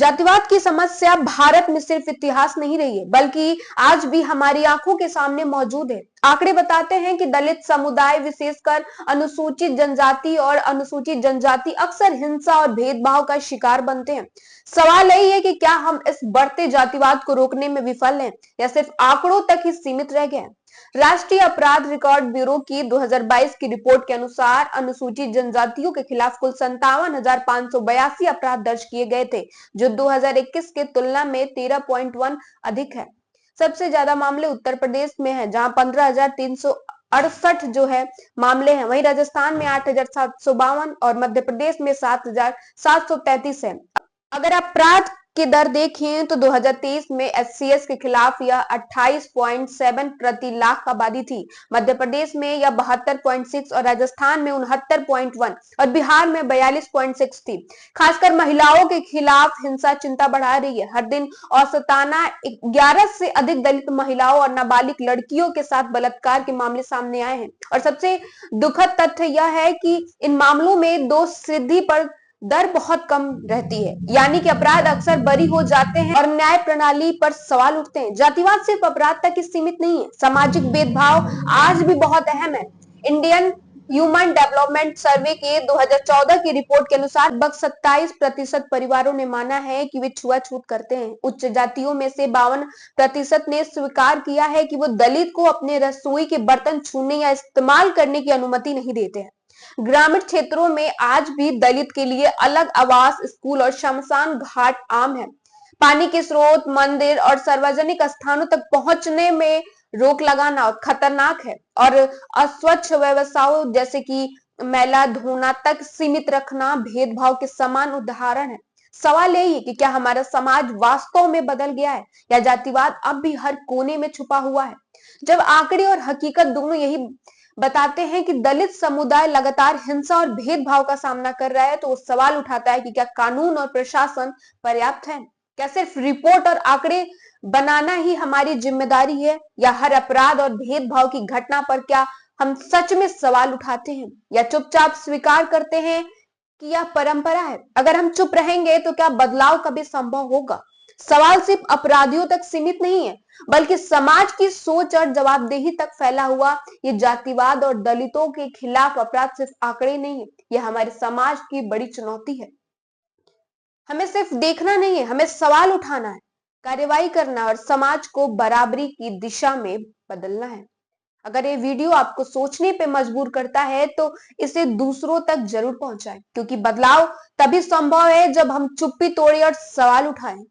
जातिवाद की समस्या भारत में सिर्फ इतिहास नहीं रही है, बल्कि आज भी हमारी आंखों के सामने मौजूद है। आंकड़े बताते हैं कि दलित समुदाय, विशेषकर अनुसूचित जनजाति और अनुसूचित जनजाति अक्सर हिंसा और भेदभाव का शिकार बनते हैं। सवाल यही है कि क्या हम इस बढ़ते जातिवाद को रोकने में विफल हैं या सिर्फ आंकड़ों तक ही सीमित रह गए हैं। राष्ट्रीय अपराध रिकॉर्ड ब्यूरो की 2022 की रिपोर्ट के अनुसार अनुसूचित जनजातियों के खिलाफ कुल 57,582 अपराध दर्ज किए गए थे, जो 2021 के तुलना में 13.1 अधिक है। सबसे ज्यादा मामले उत्तर प्रदेश में हैं, जहां 15,368 जो है मामले हैं। वहीं राजस्थान में 8,752 और मध्य प्रदेश में 7,733 है। अगर अपराध की दर देखें तो 2023 में एचसीएस के खिलाफ यह 28.7 प्रति लाख आबादी थी। मध्य प्रदेश में यह 72.6 और राजस्थान में 69.1 और बिहार में 42.6 थी। खासकर महिलाओं के खिलाफ हिंसा चिंता बढ़ा रही है। हर दिन औसताना 11 से अधिक दलित महिलाओं और नाबालिग लड़कियों के साथ बलात्कार के मामले सामने आए हैं। और सबसे दुखद तथ्य यह है कि इन मामलों में दोष सिद्धि पर दर बहुत कम रहती है, यानी कि अपराध अक्सर बरी हो जाते हैं और न्याय प्रणाली पर सवाल उठते हैं। जातिवाद सिर्फ अपराध तक ही सीमित नहीं है, सामाजिक भेदभाव आज भी बहुत अहम है। इंडियन ह्यूमन डेवलपमेंट सर्वे के 2014 की रिपोर्ट के अनुसार लगभग 27% परिवारों ने माना है कि वे छुआछूत करते हैं। उच्च जातियों में से 52% ने स्वीकार किया है कि वो दलित को अपने रसोई के बर्तन छूने या इस्तेमाल करने की अनुमति नहीं देते हैं। ग्रामीण क्षेत्रों में आज भी दलित के लिए अलग आवास, स्कूल और शमशान घाट आम है। पानी के स्रोत, मंदिर और सार्वजनिक स्थानों तक पहुंचने में रोक लगाना खतरनाक है और अस्वच्छ व्यवसायों जैसे कि मैला धोना तक सीमित रखना भेदभाव के समान उदाहरण है। सवाल यही है कि क्या हमारा समाज वास्तव में बदल गया है या जातिवाद अब भी हर कोने में छुपा हुआ है। जब आंकड़े और हकीकत दोनों यही बताते हैं कि दलित समुदाय लगातार हिंसा और भेदभाव का सामना कर रहा है, तो वो सवाल उठाता है कि क्या कानून और प्रशासन पर्याप्त है। क्या सिर्फ रिपोर्ट और आंकड़े बनाना ही हमारी जिम्मेदारी है, या हर अपराध और भेदभाव की घटना पर क्या हम सच में सवाल उठाते हैं या चुपचाप स्वीकार करते हैं कि यह परंपरा है। अगर हम चुप रहेंगे तो क्या बदलाव कभी संभव होगा। सवाल सिर्फ अपराधियों तक सीमित नहीं है, बल्कि समाज की सोच और जवाबदेही तक फैला हुआ। ये जातिवाद और दलितों के खिलाफ अपराध सिर्फ आंकड़े नहीं है, यह हमारे समाज की बड़ी चुनौती है। हमें सिर्फ देखना नहीं है, हमें सवाल उठाना है, कार्रवाई करना और समाज को बराबरी की दिशा में बदलना है। अगर ये वीडियो आपको सोचने पे मजबूर करता है तो इसे दूसरों तक जरूर पहुंचाएं, क्योंकि बदलाव तभी संभव है जब हम चुप्पी तोड़े और सवाल उठाएं।